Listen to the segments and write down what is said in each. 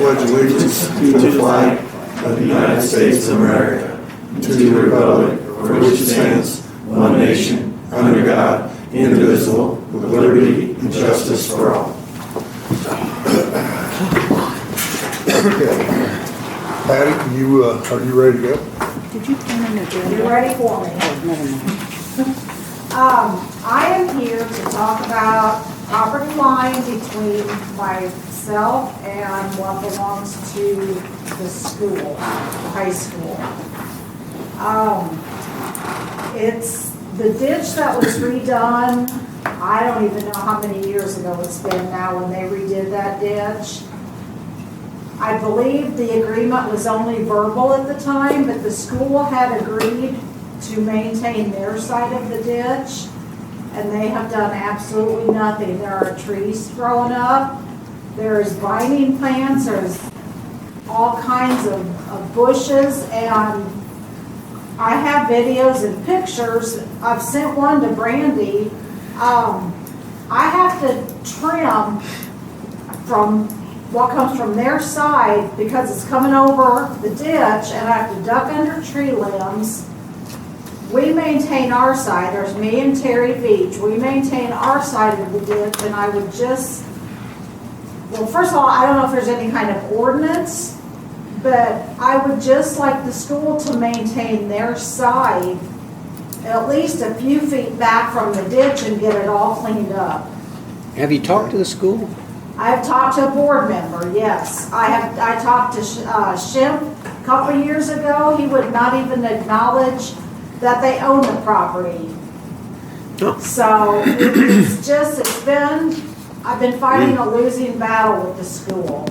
pledge allegiance to the flag of the United States of America, and to the republic for which it stands, one nation, under God, indivisible, with liberty and justice for all. Okay. Patty, are you ready to go? Did you plan an agenda? You ready for me? Oh, never mind. I am here to talk about property line between myself and what belongs to the school, the high school. It's the ditch that was redone. I don't even know how many years ago it's been now when they redid that ditch. I believe the agreement was only verbal at the time, but the school had agreed to maintain their side of the ditch, and they have done absolutely nothing. There are trees growing up, there's vining plants, there's all kinds of bushes, and I have videos and pictures. I've sent one to Brandy. I have to trim from what comes from their side because it's coming over the ditch, and I have to duck under tree limbs. We maintain our side. There's me and Terry Beach. We maintain our side of the ditch, and I would just, well, first of all, I don't know if there's any kind of ordinance, but I would just like the school to maintain their side at least a few feet back from the ditch and get it all cleaned up. Have you talked to the school? I've talked to a board member, yes. I talked to Shimp a couple of years ago. He would not even acknowledge that they own the property. Oh. So I've been fighting a losing battle with the school.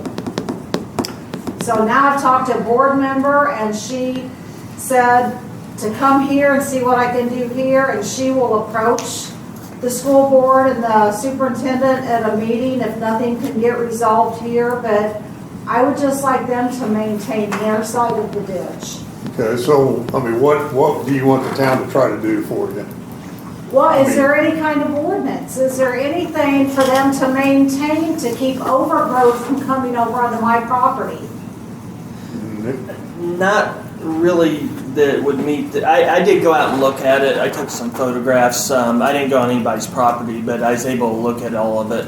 So now I've talked to a board member, and she said to come here and see what I can do here, and she will approach the school board and the superintendent at a meeting if nothing can get resolved here, but I would just like them to maintain their side of the ditch. Okay, so, I mean, what do you want the town to try to do for you? Well, is there any kind of ordinance? Is there anything for them to maintain to keep overgrowth from coming over onto my property? Not really that would meet. I did go out and look at it. I took some photographs. I didn't go on anybody's property, but I was able to look at all of it.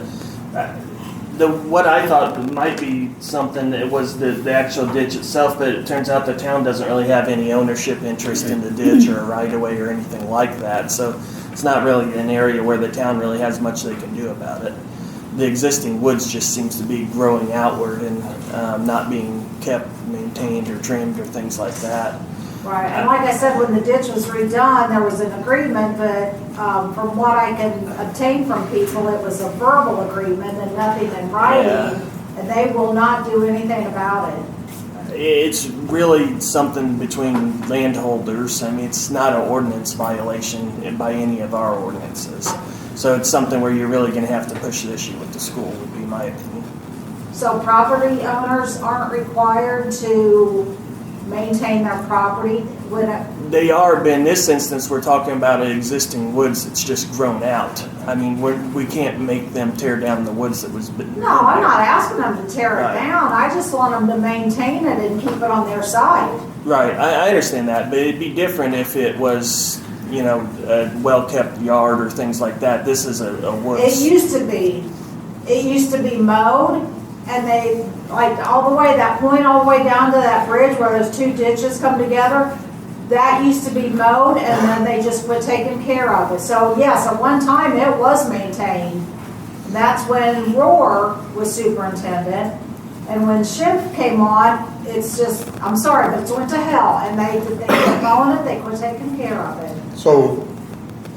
What I thought might be something, it was the actual ditch itself, but it turns out the town doesn't really have any ownership interest in the ditch or right of way or anything like that. So it's not really an area where the town really has much they can do about it. The existing woods just seems to be growing outward and not being kept maintained or trimmed or things like that. Right, and like I said, when the ditch was redone, there was an agreement, but from what I can obtain from people, it was a verbal agreement and nothing in writing, and they will not do anything about it. It's really something between landholders. I mean, it's not an ordinance violation by any of our ordinances. So it's something where you're really going to have to push the issue with the school, would be my opinion. So property owners aren't required to maintain their property? They are, but in this instance, we're talking about an existing woods that's just grown out. I mean, we can't make them tear down the woods that was. No, I'm not asking them to tear it down. I just want them to maintain it and keep it on their side. Right, I understand that, but it'd be different if it was, you know, a well-kept yard or things like that. This is a woods. It used to be. It used to be mowed, and they, like, all the way, that point all the way down to that bridge where those two ditches come together, that used to be mowed, and then they just quit taking care of it. So yes, at one time it was maintained. That's when Rohr was superintendent, and when Schimpf came on, it's just, I'm sorry, but it's went to hell, and they quit mowing it, they quit taking care of it. So,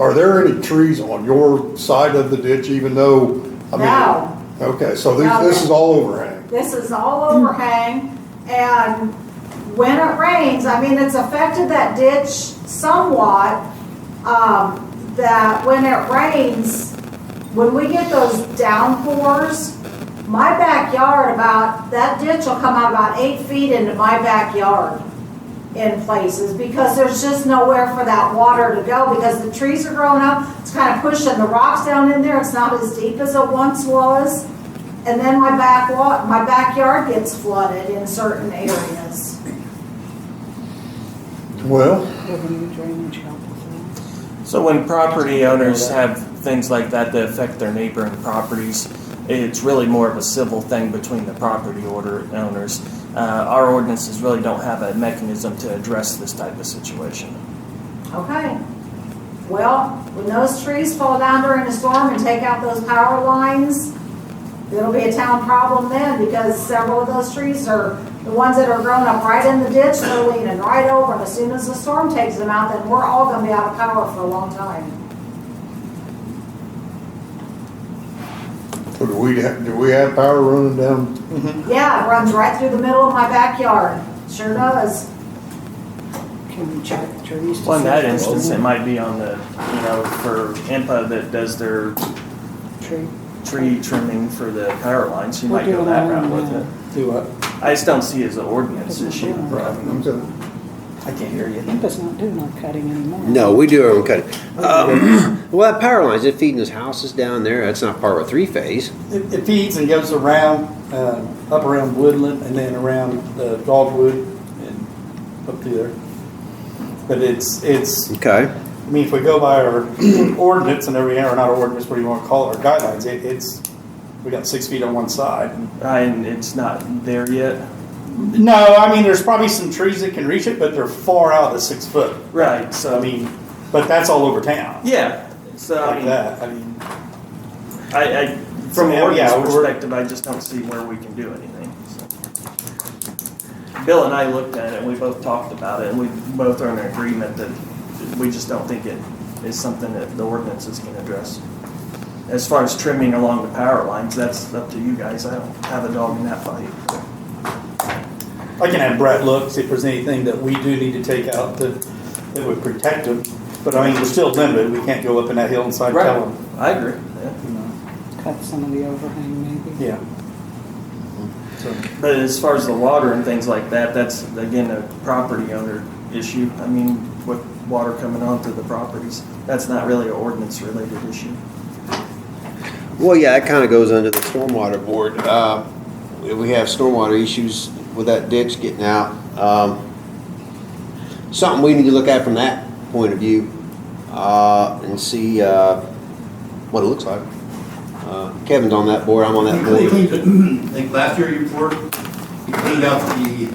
are there any trees on your side of the ditch, even though, I mean, No. Okay, so this is all overhang. This is all overhang, and when it rains, I mean, it's affected that ditch somewhat, that when it rains, when we get those downpours, my backyard that ditch will come out about 8 feet into my backyard in places because there's just nowhere for that water to go because the trees are growing up. It's kind of pushing the rocks down in there. It's not as deep as it once was. And then my backyard gets flooded in certain areas. Well, Will the new drainage help with that? So when property owners have things like that that affect their neighboring properties, it's really more of a civil thing between the property owners. Our ordinances really don't have a mechanism to address this type of situation. Okay. Well, when those trees fall down during a storm and take out those power lines, it'll be a town problem then, because several of those trees are the ones that are grown up right in the ditch, they're leaning right over, and as soon as the storm takes them out, then we're all gonna be out of power for a long time. so do we have power running down? Yeah, it runs right through the middle of my backyard. Sure does. Can we check trees? to Well, in see that if instance, they're it might be on the, for IMPA that does their tree? tree trimming for the power lines, you We're might go doing that all route of with that. it. Do what? I just don't see it as an ordinance issue. Okay. I can't hear you. IMPA's not doing our cutting anymore. No, we do our own cutting. Well, that power line, is it feeding those houses down there? That's not part of a three-phase. It feeds and goes around, up around Woodland and then around Dogwood and up through there. But it's, Okay. I mean, if we go by our ordinance and everything, or not ordinance, what do you want to call it, our guidelines, we got 6 feet on one side. And it's not there yet. No, I mean, there's probably some trees that can reach it, but they're far out at 6 foot. Right, so I mean, but that's all over town. yeah, so I Like mean, that, I mean. from an So, ordinance yeah, we're- perspective, I just don't see where we can do anything. So. Bill and I looked at it, and we both talked about it, and we both are in agreement that we just don't think it is something that the ordinances can address. As far as trimming along the power lines, that's up to you guys. I don't have a dog in that fight. I can have Brett look, see if there's anything that we do need to take out that would protect them. But I mean, we're still limited. We can't go up in that hillside and tell them. I agree. Yeah. You know. Cut some of the overhang maybe. Yeah. So, But as far as the water and things like that, that's again a property owner issue. I mean, with water coming onto the properties, that's not really an ordinance related issue. Well, yeah, that kind of goes under the stormwater board. We have stormwater issues with that ditch getting out. Something we need to look at from that point of view and see what it looks like. Kevin's on that board, I'm on that board. I think last year you cleaned out the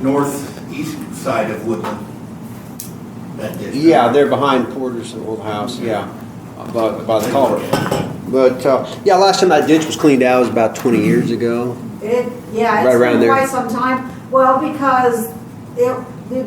northeast side of Woodland. That ditch. Yeah, they're behind Porter's old house, yeah, by the culvert. But, yeah, last time that ditch was cleaned out was about 20 years ago. Yeah, Right it's around been there. quite some time. Well, because it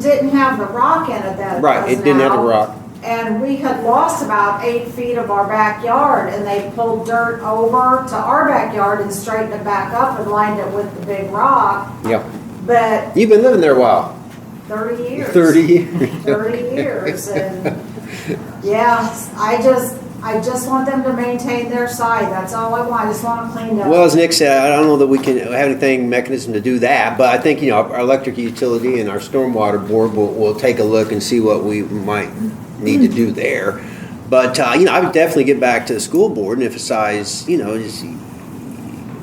didn't have the rock in it that it Right, does it didn't have the now. rock. And we had lost about 8 feet of our backyard, and they pulled dirt over to our backyard and straightened it back up and lined it with the big rock. Yeah. But You've been living there a while. 30 years. 30 years. 30 years, and yeah, I just want them to maintain their side. That's all I want. I just want them cleaned up. Well, as Nick said, I don't know that we can have anything mechanism to do that, but I think, our electric utility and our stormwater board will take a look and see what we might need to do there. But, I would definitely get back to the school board and emphasize, just,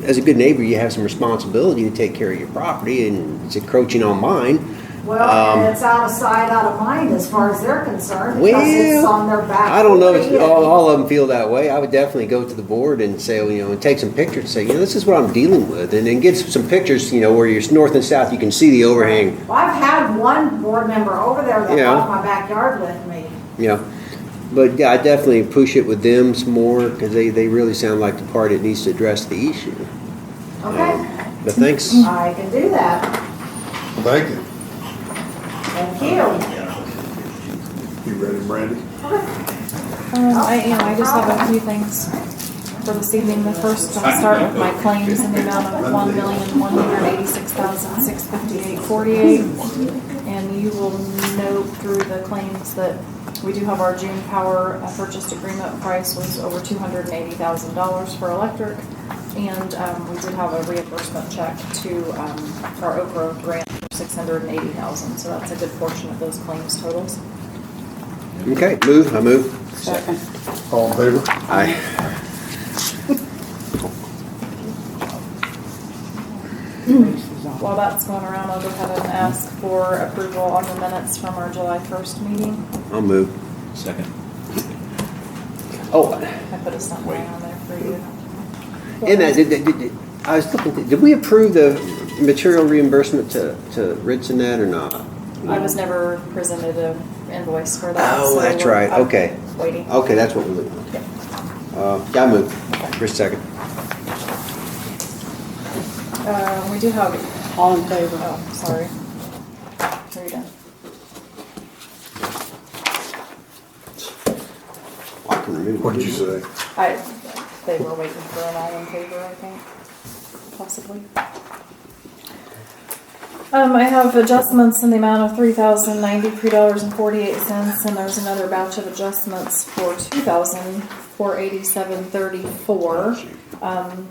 as a good neighbor, you have some responsibility to take care of your property, and it's encroaching on mine. Well, and it's out of sight, out of mind as far as they're concerned, because it's Well, on their back. I don't know if forty. all of them feel that way. I would definitely go to the board and say, and take some pictures and say, this is what I'm dealing with. And then get some pictures, where you're north and south, you can see the overhang. Well, I've had one board member over there that Yeah. walked my backyard with me. Yeah. But yeah, I definitely push it with them some more because they really sound like the party that needs to address the issue. Okay, But thanks. I can do that. Thank you. Thank you. You ready, Brandy? I just have a few things for this evening. The first, I'll start with my claims in the amount of $1,186,658.48. And you will note through the claims that we do have our June power purchase agreement price was over $280,000 for electric. And we did have a reimbursement check to our Oak Grove grant for $680,000. So that's a good portion of those claims totals. Okay, I move. Second. All in favor? Aye. Lisa's on. While that's going around, I'll go ahead and ask for approval on the minutes from our July 1st meeting. I'll move. Second. Oh, I put a stump line on there for you. in that, I was looking, did we approve the material reimbursement to Ritz in that or not? I was never presented an invoice for that. Oh, so that's right. I'm Okay. Waiting. Okay, that's what we're looking at. Yeah, I move. For a second. We do have, All in favor? oh, sorry. Are you done? I can remove it. What did you say? They were waiting for an all in favor, I think, possibly. I have adjustments in the amount of $3,093.48, and there's another batch of adjustments for $2,487.34.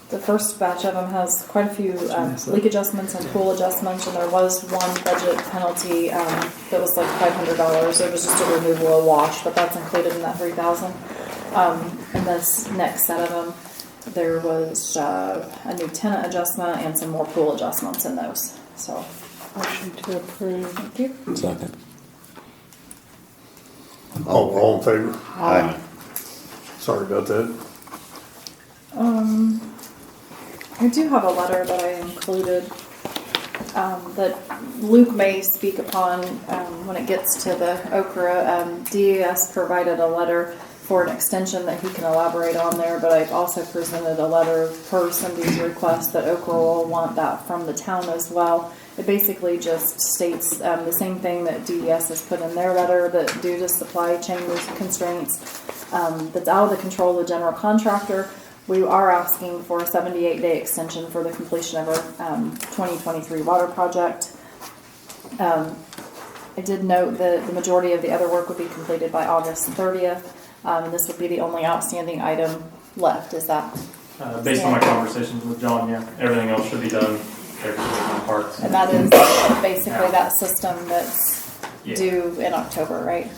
The first batch of them has quite a few leak adjustments and pool adjustments, and there was one budget penalty that was like $500. It was just a removal of wash, but that's included in that $3,000. And this next set of them, there was a new tenant adjustment and some more pool adjustments in those. So, Motion to approve. thank you. Second. All in favor? Aye. Sorry about that. I do have a letter that I included that Luke may speak upon when it gets to the Okra. DES provided a letter for an extension that he can elaborate on there, but I've also presented a letter per Cindy's request that Okra will want that from the town as well. It basically just states the same thing that DES has put in their letter, that due to supply chain constraints that's out of the control of the general contractor, we are asking for a 78-day extension for the completion of our 2023 water project. I did note that the majority of the other work would be completed by August 30th. And this would be the only outstanding item left. Is that? Based on my conversations with John, yeah, everything else should be done. There's no parts. And that is basically that system that's due in October, right?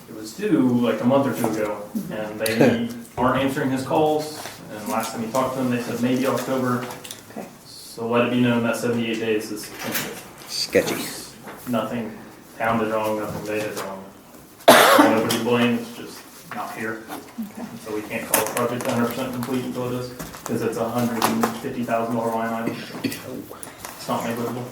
It was due like a month or two ago, and they aren't answering his calls. And last time he talked to them, they said maybe October. Okay. So let it be known that 78 days is tentative. Sketchy. Nothing town did wrong, nothing they did wrong. Nobody blamed, it's just not here. Okay. So we can't call the project 100% complete until it is, because it's a $150,000 line item. It's not negligible.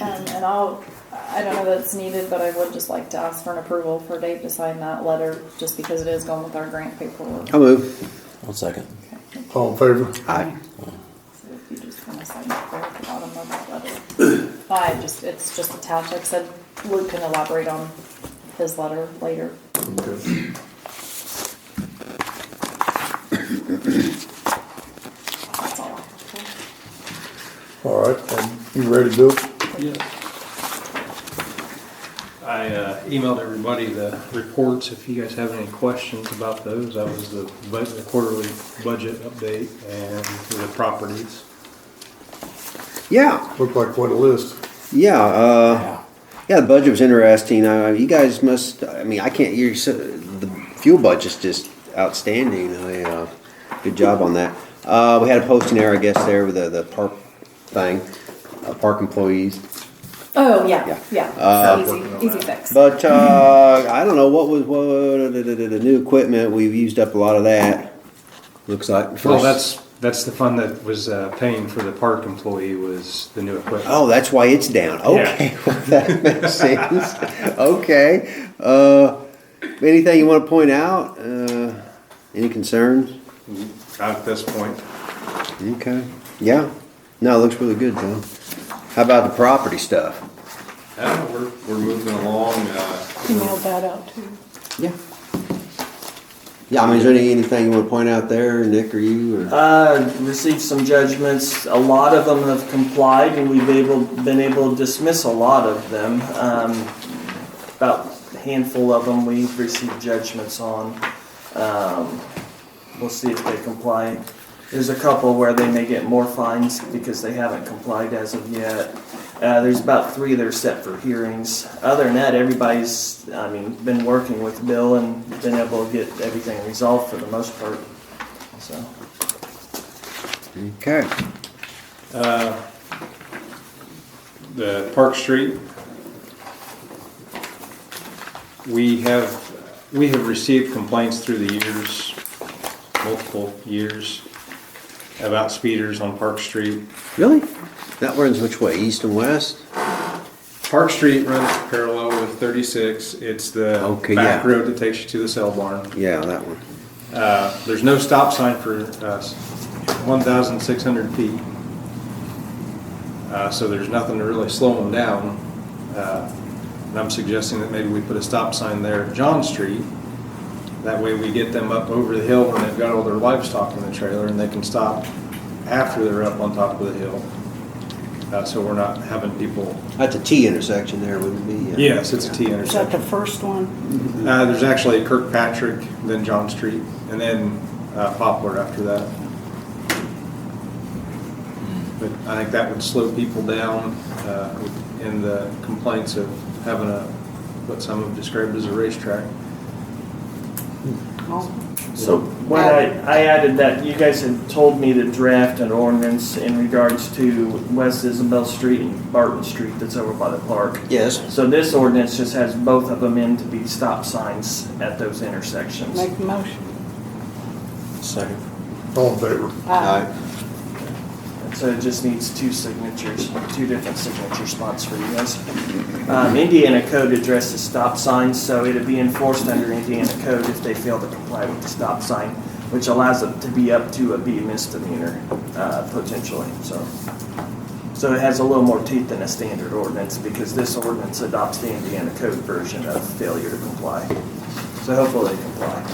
And I don't know that it's needed, but I would just like to ask for an approval for Dave to sign that letter, just because it is going with our grant paperwork. I'll move. I'll second. Okay. All in favor? Aye. So if you just want to sign it there at the bottom of that letter. It's just attached. Like I said, Luke can elaborate on his letter later. Okay. That's all. All right, you ready, Bill? I emailed everybody the reports if you guys have any questions about those. That was the quarterly budget update and the properties. Yeah. Looked like quite a list. Yeah. Yeah, the budget was interesting. You guys must, I can't, the fuel budget's just outstanding. Good job on that. We had a posting error, I guess, there with the park thing, park employees. Oh, yeah. Easy fix. But I don't know, what the new equipment, we've used up a lot of that, looks like. Well, that's the fund that was paying for the park employee was the new equipment. Oh, that's why it's down. Okay, Yeah. well, that makes sense. Okay. Anything you want to point out? Any concerns? Not at this point. Okay. Yeah. No, it looks really good, John. How about the property stuff? We're moving along. You mailed that out too. Yeah. Yeah, is there anything you want to point out there, Nick or you? Or? Received some judgments. A lot of them have complied, and we've been able to dismiss a lot of them. About a handful of them we've received judgments on. We'll see if they comply. There's a couple where they may get more fines because they haven't complied as of yet. There's about 3 that are set for hearings. Other than that, everybody's, been working with Bill and been able to get everything resolved for the most part. So. Okay. The Park Street. We have received complaints through the years, multiple years, about speeders on Park Street. Really? That runs which way, east and west? Park Street runs parallel with 36. It's the Okay, back yeah. road that takes you to the cell barn. Yeah, that one. There's no stop sign for 1,600 feet. So there's nothing to really slow them down. And I'm suggesting that maybe we put a stop sign there at John Street. That way we get them up over the hill when they've got all their livestock in the trailer, and they can stop after they're up on top of the hill. So we're not having people. That's a T intersection there, wouldn't it be? Yes, it's a T Is that the intersection. first one? There's actually Kirkpatrick, then John Street, and then Poplar after that. But I think that would slow people down in the complaints of having what some have described as a racetrack. So when I added that, you guys had told me to draft an ordinance in regards to West Isabel Street and Barton Street that's over by the park. Yes. So this ordinance just has both of them in to be stop signs at those intersections. Make the motion. Second. All in favor? Aye. So it just needs two signatures, two different signature spots for you guys. Indiana code addresses stop signs, so it'd be enforced under Indiana code if they fail to comply with the stop sign, which allows it to be up to a B misdemeanor, potentially, So it has a little more teeth than a standard ordinance, because this ordinance adopts the Indiana code version of failure to comply. So hopefully they comply.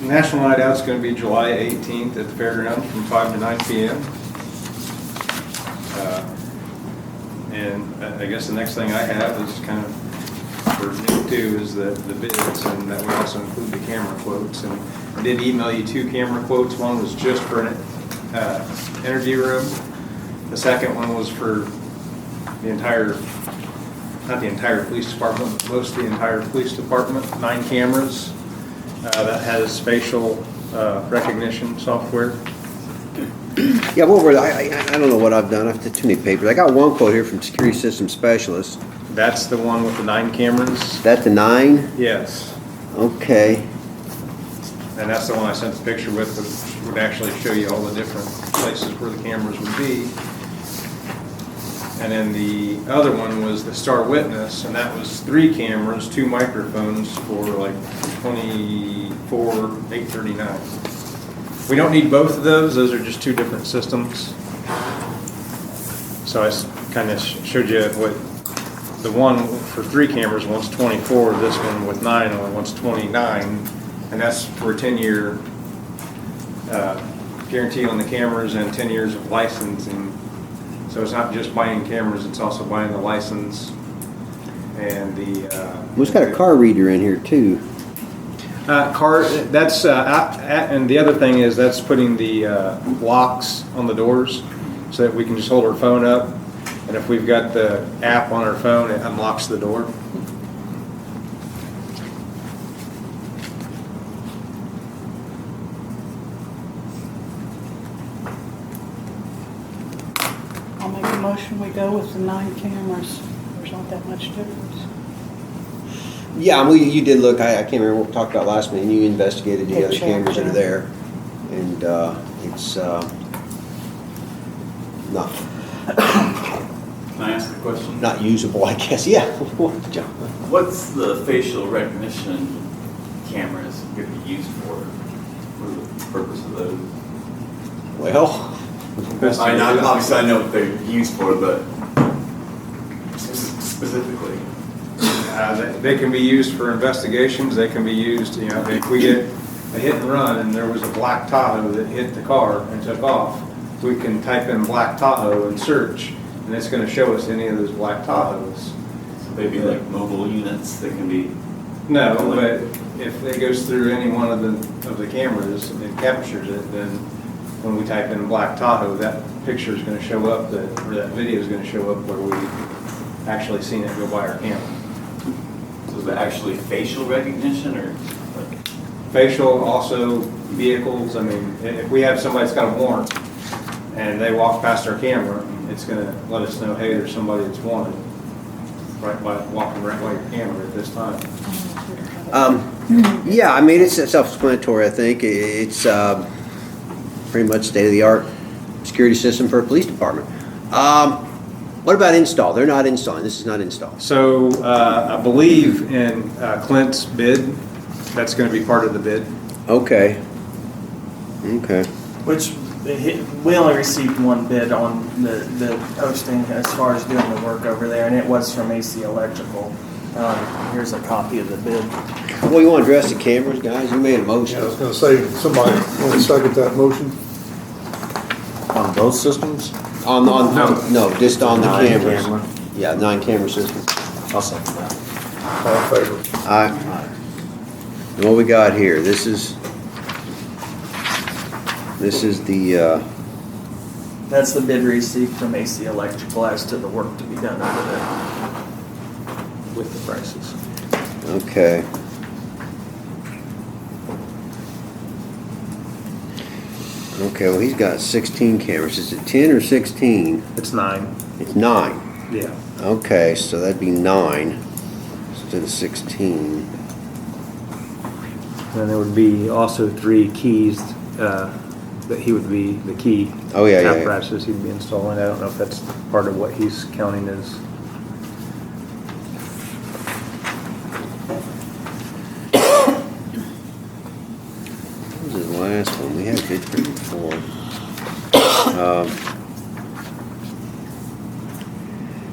National Night Out's going to be July 18th at the fairgrounds from 5 to 9 p.m. And I guess the next thing I have is kind of for new too is the bids, and that we also include the camera quotes. And I did email you 2 camera quotes. One was just for an energy room. The second one was for the entire, not the entire police department, but most of the entire police department, 9 cameras. That has facial recognition software. Yeah, what were I don't know what I've done. I've done too many papers. I got one quote here from Security Systems Specialist. That's the one with the 9 cameras? That the 9? Yes. Okay. And that's the one I sent the picture with, which would actually show you all the different places where the cameras would be. And then the other one was the Star Witness, and that was 3 cameras, 2 microphones for like $24,839. We don't need both of those. Those are just 2 different systems. So I kind of showed you what the one for 3 cameras wants 24. This one with 9 only wants 29, and that's for a 10-year guarantee on the cameras and 10 years of licensing. So it's not just buying cameras, it's also buying the license and the... We've got a car reader in here too. That's, and the other thing is that's putting the locks on the doors so that we can just hold our phone up, and if we've got the app on our phone, it unlocks the door. I'll make a motion, we go with the 9 cameras. There's not that much difference. Yeah, well, you did look. I can't remember what we talked about last meeting. You investigated the Yeah, other cameras that are checked, there, and it's not Can I ask a question? not usable, I guess. Yeah. John. What's the facial recognition cameras going to be used for? What are the purpose of those? Well, I mean, obviously I know what they're used for, but specifically. They can be used for investigations. They can be used, you know, if we get a hit and run and there was a black Tahoe that hit the car and took off, we can type in black Tahoe and search, and it's going to show us any of those black Tahoes. So maybe like mobile units that can be... No, but if it goes through any one of the cameras and it captures it, then when we type in black Tahoe, that picture is going to show up, or that video is going to show up where we've actually seen it go by our camera. So is that actually facial recognition or? Facial, also vehicles, I mean, if we have somebody that's got a warrant and they walk past our camera, it's gonna let us know, hey, there's somebody that's wanted, right, by walking right by your camera at this time. Yeah, I mean, it's self-explanatory, I think. It's pretty much state-of-the-art security system for a police department. What about install? They're not installing. This is not installed. So I believe in Clint's bid, that's gonna be part of the bid. Okay. Okay. Which, we only received one bid on the posting as far as doing the work over there, and it was from AC Electrical. Here's a copy of the bid. Well, you want to address the cameras, guys? You made a motion. Yeah, I was gonna say, somebody want to second that motion? On both systems? No, just on the Nine cameras. camera. Yeah, 9-camera system. I'll second that. All in favor? All right. And what we got here? This is the. That's the bid received from AC Electrical as to the work to be done over there. With the prices. Okay. Okay, well, he's got 16 cameras. Is it 10 or 16? It's 9. It's 9. Yeah. Okay, so that'd be 9 instead of 16. And there would be also 3 keys that he would be the key Oh, yeah, yeah, yeah. apparatuses he'd be installing. I don't know if that's part of what he's counting as. What was his last one? We had bid for it before.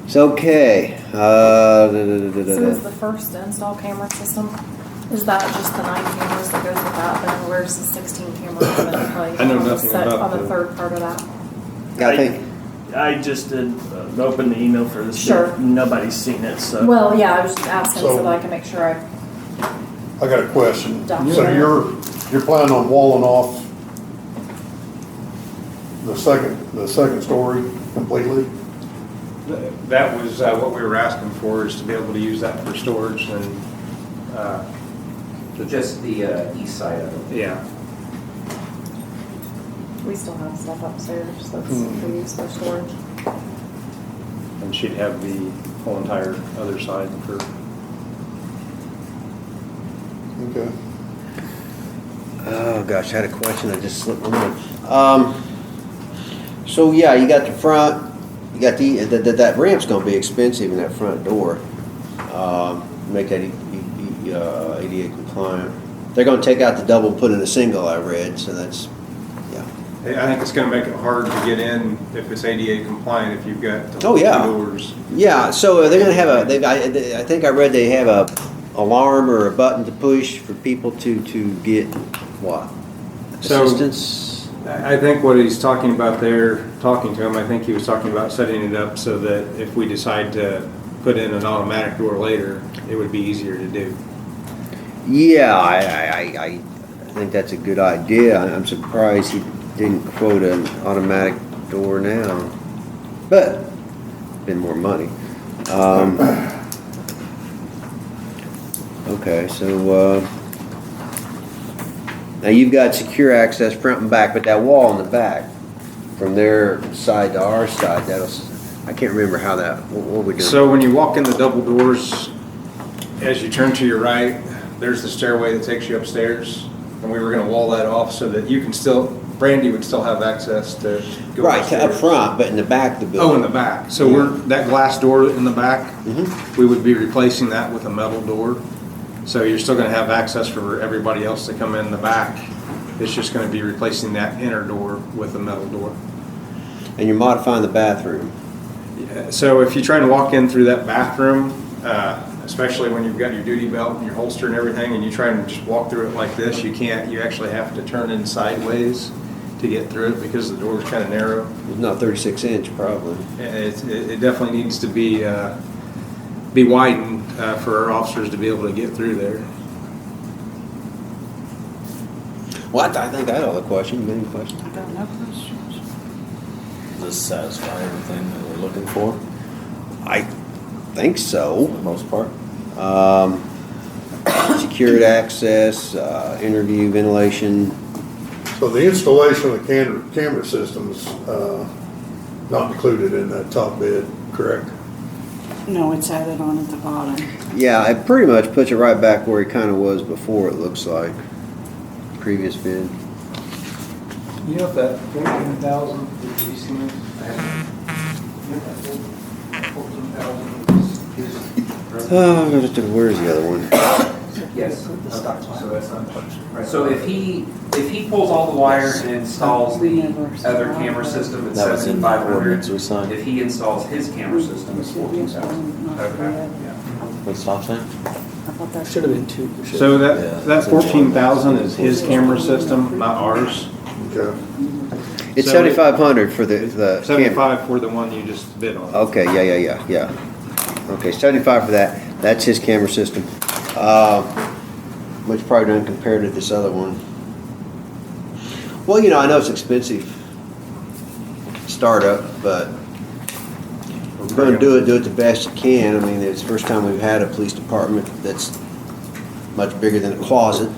It's okay. So is the first to install camera system, is that just the 9 cameras that goes with that? Then where's the 16 cameras come into play? I know nothing about on the the- third part of that. I think. I just did open the email for this. Sure. Bid. Nobody's seen it, so. Well, yeah, I was just asking so So- that I can make sure I I got a question. Document. So you're planning on walling off the second story completely? That was what we were asking for, is to be able to use that for storage and, Just the east side of it. yeah. we still have stuff upstairs that's for use for storage. And she'd have the whole entire other side for. Okay. Oh gosh, I had a question. I just slipped my mind. So yeah, you got the front. You got that ramp's gonna be expensive in that front door. Make that ADA compliant. They're gonna take out the double, and put in a single. I read, so that's yeah. I think it's gonna make it hard to get in if it's ADA compliant, if you've got the Oh, yeah. doors. Yeah. So they're gonna have I think I read they have a alarm or a button to push for people to get what So- assistance. I think what he's talking about there, talking to him, I think he was talking about setting it up so that if we decide to put in an automatic door later, it would be easier to do. Yeah, I think that's a good idea. I'm surprised he didn't quote an automatic door now, but been more money. Okay, so now you've got secure access front and back, but that wall in the back, from their side to our side, I can't remember how that. What we doing? So when you walk in the double doors, as you turn to your right, there's the stairway that takes you upstairs, and we were going to wall that off so that you can still, Brandy would still have access to go right upstairs. up front, but in the back of the building. Oh, in the back. So we're, that glass door in the back, we would be replacing that with a metal door. So you're still going to have access for everybody else to come in the back. It's just going to be replacing that inner door with a metal door. And you're modifying the bathroom. Yeah, so if you try and walk in through that bathroom, especially when you've got your duty belt and your holster and everything, and you try and just walk through it like this, you can't. You actually have to turn in sideways to get through it because the door is kind of narrow. It's not 36 inch, probably. It definitely needs to be widened for our officers to be able to get through there. Well, I think I had all the questions. You got any questions? I got no questions. Does this satisfy everything that we're looking for, I think so. for the most part? secured access, interview, ventilation. So the installation of the camera system's not included in that top bid, correct? No, it's added on at the bottom. Yeah, it pretty much puts it right back where it kind of was before, it looks like. Previous bid. You know if that 14,000 is leasing? Where's the other one? Yes. So that's not. So if he pulls all the wire and installs the other camera system, it's That was in the 7,500. ordinance we signed. If he installs his camera system, it's 14,000. Okay. What's stop sign? I thought that Should have been two. So that 14,000 is his camera system, not ours. Okay. It's So it- 7,500 for the camera. 75 for the one you just bid on. Okay, yeah. Okay, 75 for that. That's his camera system. Which probably doesn't compare to this other one. Well, you know, I know it's expensive startup, but we're going to do it the best you can. I mean, it's the first time we've had a police department that's much bigger than a closet.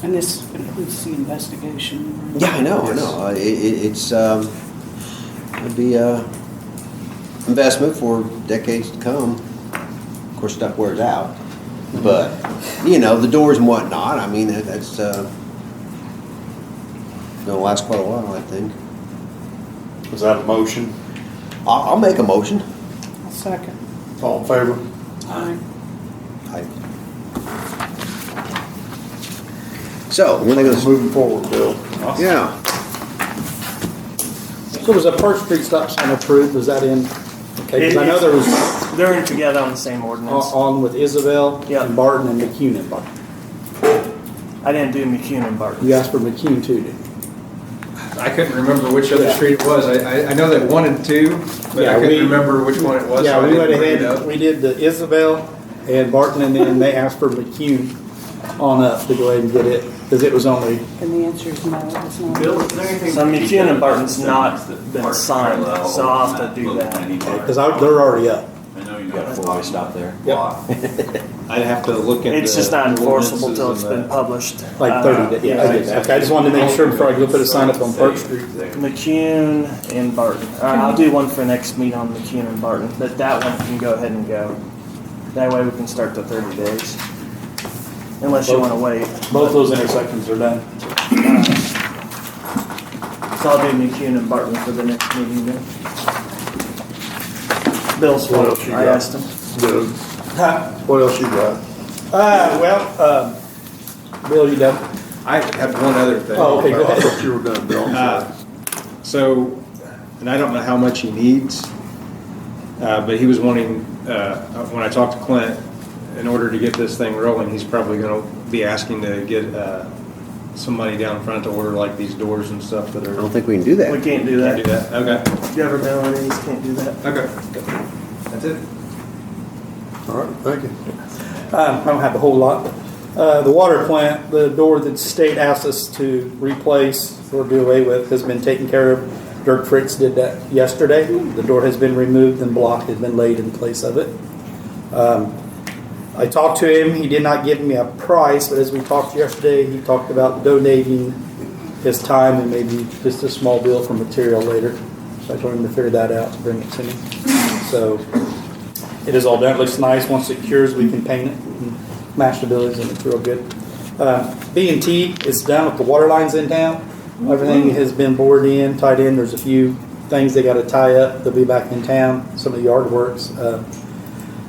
And this includes the investigation. Yeah, I know. It's it'd be a investment for decades to come. Of course, stuff wears out, but you know, the doors and whatnot. I mean, that's gonna last quite a while, I think. Was that a motion? I'll make a motion. I'll second. All in favor? Aye. So when they go, Moving forward, Bill. yeah. So was that Park Street stop sign approved? Was that in? Okay, because I know there was They're in together on the same ordinance. on with Isabel Yeah. and Barton and McCune and Barton. I didn't do McCune and Barton. You asked for McCune too, didn't you? I couldn't remember which other street it was. I know that 1 and 2, but Yeah, I couldn't we- remember which one it was. Yeah, so I we went didn't bring it ahead, up. we did the Isabel and Barton, and then they asked for McCune on up to go ahead and get it, because it was only, And the answer is no, it's not. Bill, is there anything? So McCune and Barton's not been signed, so I'll have to do that. because they're already up. I know you got a four-way stop there. I'd have to look into. It's just not enforceable till it's ordinances been published. Like 30 days, yeah, I did that. Okay, I just wanted to make sure before I go put a sign up on Park Street. McCune and Barton. I'll do one for next meet on McCune and Barton, but that one can go ahead and go. That way we can start the 30 days. Unless you want to wait. Both those intersections are done. So I'll do McCune and Barton for the next meeting then. Bill's What one. else you I got? asked him. Good. What else you got? Bill, you done? I have one other thing. Oh, okay, go I ahead. thought you were done, Bill. So, and I don't know how much he needs, but he was wanting, when I talked to Clint, in order to get this thing rolling, he's probably gonna be asking to get some money down front to order like these doors and stuff that I are. don't think we can do that. We can't do Can't do that. that, okay, Governmental entities can't do that. okay. That's it. All right, thank you. I don't have a whole lot. The water plant, the door that the state asked us to replace or do away with has been taken care of. Dirk Fritz did that yesterday. The door has been removed and block has been laid in place of it. I talked to him. He did not give me a price, but as we talked yesterday, he talked about donating his time and maybe just a small bill for material later. So I told him to figure that out to bring it to me. So it is all done. It looks nice. Once it cures, we can paint it and match the buildings, and it's real good. B&T is done with the water lines in town. Everything has been bored in, tied in. There's a few things they got to tie up. They'll be back in town. Some of the yard works.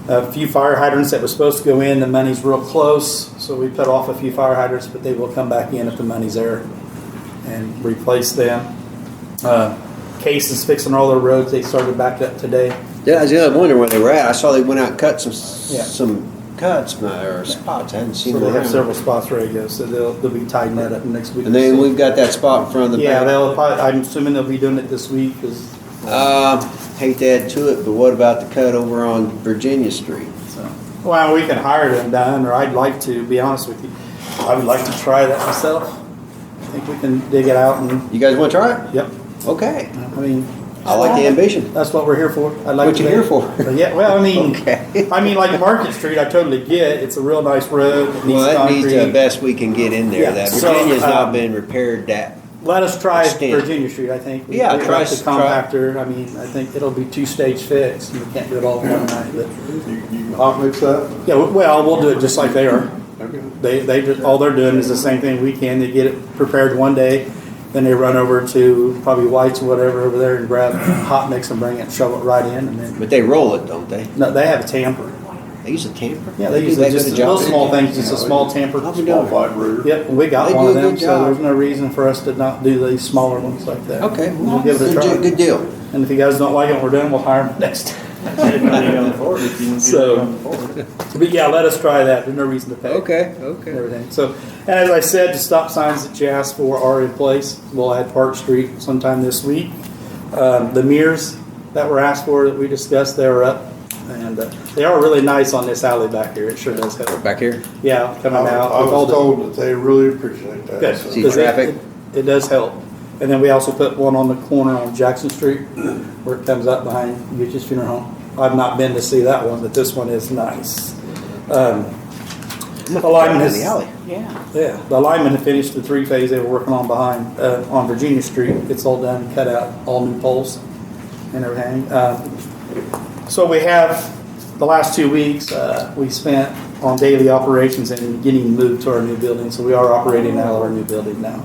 A few fire hydrants that were supposed to go in. The money's real close, so we put off a few fire hydrants, but they will come back in if the money's there and replace them. Case is fixing all their roads. They started back up today. Yeah, I was wondering where they were at. I saw they went out and cut some cuts or spots. I hadn't seen So them they have around. several spots ready to go, so they'll be tidying that up next week. And then we've got that spot in front of the Yeah, bank. they'll probably, I'm assuming they'll be doing it this week, 'cause, Hate to add to it, but what about the cut over on Virginia Street? well, we can hire them done, or I'd like to, be honest with you. I would like to try that myself. I think we can dig it out and, You guys want to try it? yep. Okay. I mean, I like the ambition. That's what we're here for. I'd like What to you be- here for? Yeah, well, I mean, Okay. like Market Street, I totally get. It's a real nice road. It Well, that needs concrete. the best we can get in there. Yeah, That so, Virginia's not um, been repaired that. Let us try Extent. Virginia Street, I think. We- Yeah, we try got the s- try- compactor. I mean, I think it'll be two-stage fix. We can't do it all in one night, but, You hot mix that? yeah, well, we'll do it just like they are. Okay. They just, all they're doing is the same thing we can. They get it prepared one day, then they run over to probably White's or whatever over there and grab hot mix and bring it, shove it right in, and then, But they roll it, don't they? no, they have a tamper. They use a tamper? Yeah, they do use that just good little job? small things, just a small tamper. How we Small doing? vibrator. Yep, we got They one do of a them, good so job. there's no reason for us to not do these smaller ones like that. Okay, We'll give it a good, try. good deal. And if you guys don't like it, we're done, we'll hire them next time. So- But yeah, let us try that. There's no reason to pay. Okay, And okay. everything. So, and as I said, the stop signs that you asked for are in place. We'll add Park Street sometime this week. The mirrors that were asked for that we discussed, they're up. And they are really nice on this alley back here. It sure does help. Back here? Yeah, coming out. I with all was the- told that they really appreciate that. Good. so. See 'Cause traffic? It does help. And then we also put one on the corner on Jackson Street where it comes up behind Gitch's Funeral Home. I've not been to see that one, but this one is nice. The lineman Down has, the alley. Yeah. yeah, the lineman had finished the three-phase they were working on behind, on Virginia Street. It's all done, cut out, all new poles and everything. So we have, the last 2 weeks, we spent on daily operations and getting moved to our new building. So we are operating out of our new building now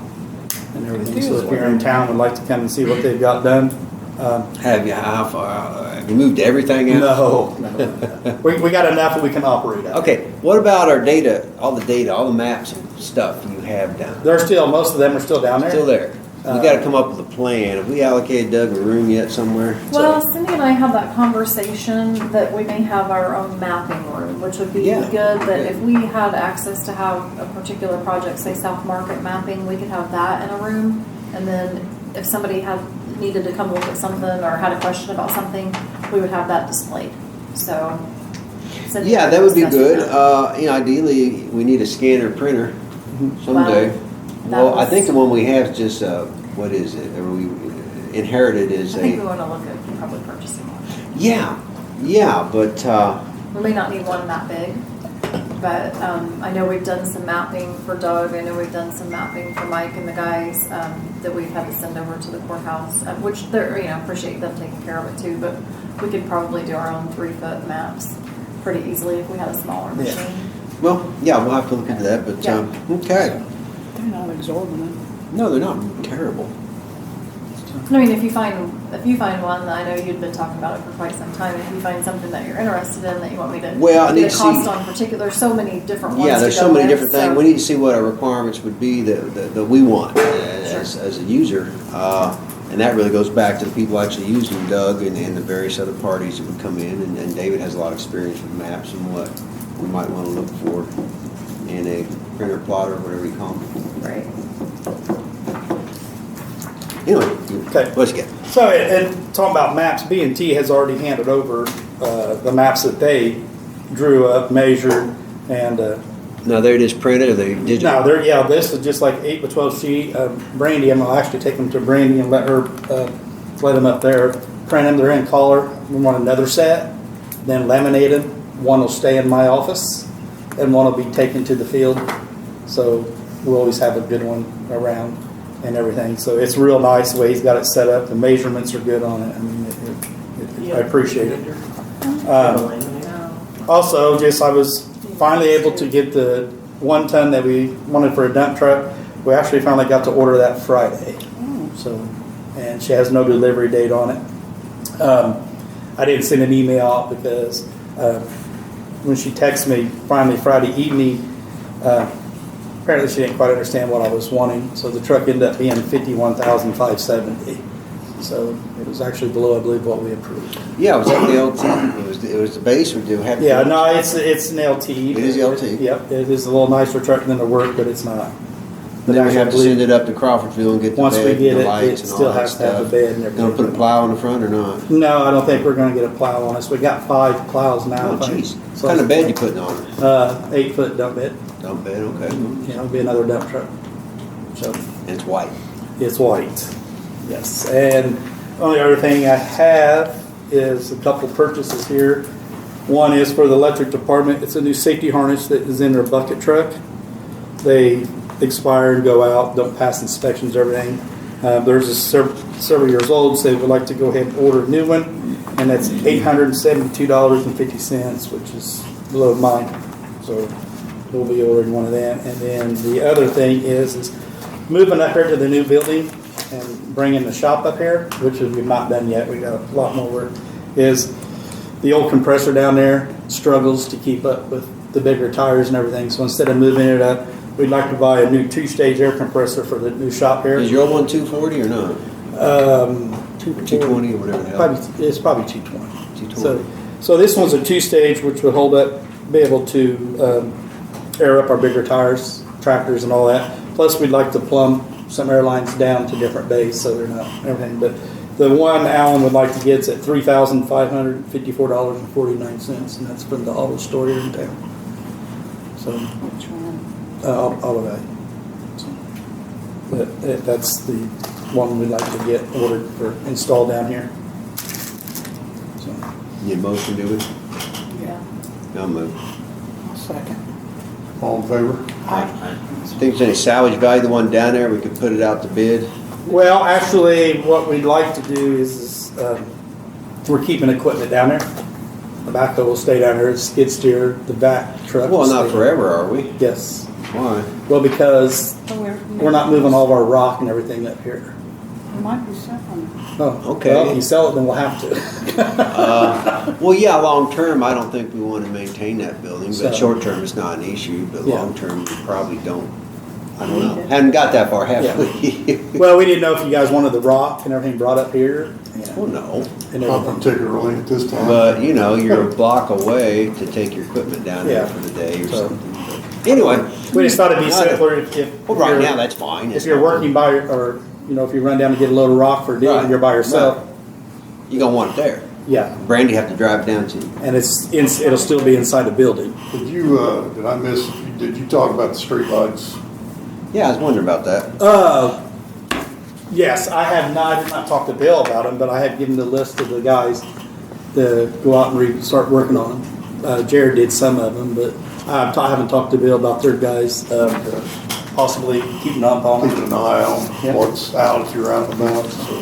and everything. So if you're in town, would like to come and see what they've got done. Have you, how far, have you moved everything out? No. We got enough that we can operate out. Okay, what about our data, all the maps and stuff you have down? They're still, most of them are still down there. Still there? We gotta come up with a plan. Have we allocated Doug a room yet somewhere? Well, Cindy and I had that conversation that we may have our own mapping room, which would be Yeah. good, that if we had access to have a particular project, say South Market mapping, we could have that in a room. And then if somebody needed to come look at something or had a question about something, we would have that displayed. So. Cindy Yeah, and I that would be discussed good. that. Ideally, we need a scanner printer someday. Well, Well, I was- think the one we have is just, what is it? Or we inherited is I think we a, want to look at probably purchasing one. yeah, but, We may not need one that big, but I know we've done some mapping for Doug. I know we've done some mapping for Mike and the guys that we've had to send over to the courthouse, which they're, appreciate them taking care of it too. But we could probably do our own 3-foot maps pretty easily if we had a smaller Yeah. machine. well, yeah, we'll have to look into that, but, Yeah. okay. They're not exorbitant. No, they're not terrible. I mean, if you find one, I know you'd been talking about it for quite some time. If you find something that you're interested in that you want me to Well, I need get to a cost see- on particular, there's so many different ones. Yeah, to there's go so many with, different things. so- We need to see what our requirements would be that we want as a user. And that really goes back to the people actually using Doug and the various other parties that would come in. And David has a lot of experience with maps and what we might want to look for in a printer plotter, whatever you call them. Right. Anyway, Okay. let's get. So, and talking about maps, B&T has already handed over the maps that they drew up, measured, and Now they're just printed or they digital? no, this is just like 8 by 12 sheet. Brandy, I'm gonna actually take them to Brandy and let her let them up there, print them. They're in color. We want another set, then laminate them. One will stay in my office, and one will be taken to the field. So we'll always have a good one around and everything. So it's real nice the way he's got it set up. The measurements are good on it. I mean, I appreciate it. Also, I was finally able to get the 1 ton that we wanted for a dump truck. We actually finally got to order that Friday. So, and she has no delivery date on it. I didn't send an email out because when she texted me finally Friday evening, apparently she didn't quite understand what I was wanting. So the truck ended up being $51,570. So it was actually below, I believe, what we approved. Yeah, was that the LT? It was the base or do you have? Yeah, no, it's an LT. It is LT? Yep, it is a little nicer truck than the work, but it's not. Then we have to send it up to Crawfordville and get the Once we bed, get the it, lights it and still all that has to have stuff. a bed and everything. Gonna put a plow in the front or not? No, I don't think we're gonna get a plow on us. We got 5 plows now. Oh, jeez. What kind of bed you putting on it? 8-foot dump bed. Dump bed, okay. Yeah, it'll be another dump truck. So And it's white. it's white. Yes, and Only other thing I have is a couple purchases here. One is for the electric department. It's a new safety harness that is in their bucket truck. They expire and go out, don't pass inspections, everything. Theirs is several years old, so they would like to go ahead and order a new one, and that's $872.50, which is below mine. So we'll be ordering one of them. And then the other thing is moving up here to the new building and bringing the shop up here, which we've not done yet. We got a lot more work. Is the old compressor down there struggles to keep up with the bigger tires and everything. So instead of moving it up, we'd like to buy a new 2-stage air compressor for the new shop here. Is your old one 240 or not? 220 or whatever the hell. It's probably 220. 220. So this one's a 2-stage, which would hold up, be able to air up our bigger tires, tractors, and all that. Plus, we'd like to plumb some airlines down to different bays, so they're not everything. But the one Alan would like to get is at $3,554.49, and that's from the auto store here in town. So. Which one? All of that. So, that's the one we'd like to get ordered for installed down here. So, Need a motion to do it? Yeah. I'll move. I'll second. All in favor? Think there's any salvage value, the one down there, we could put it out to bid? well, actually, what we'd like to do is we're keeping equipment down there. The backhoe will stay down there. The skid steer, the back truck. Well, will not stay forever, are we? there. Yes. Why? Well, because Oh, we're not moving all of our rock and everything up here. There might be something. Oh, Okay. Well, if you sell it, then we'll have to. Well, yeah, long term, I don't think we want to maintain that building, So- but short term, it's not an issue, but Yeah. long term, we probably don't. I don't know. Hadn't got that far, have we? Well, we didn't know if you guys wanted the rock and everything brought up here. Well, no, And Not everything. particularly at this time. but you know, you're a block away to take your equipment down there Yeah. for the day or So- something. Anyway. We just thought it'd be not a- simpler if Well, right you're- now, that's fine. if you're working by, or, you know, if you run down to get a load of rock for a deal and you're by yourself, You're gonna want it there. yeah. Brandy have to drive down to you. And it'll still be inside the building. Did you, did I miss, did you talk about the streetlights? Yeah, I was wondering about that. Yes, I did not talk to Bill about them, but I had given the list of the guys to go out and start working on them. Jared did some of them, but I haven't talked to Bill about their guys, possibly keeping up on Keeping them. an eye on Yeah. what's out if you're out and about, so.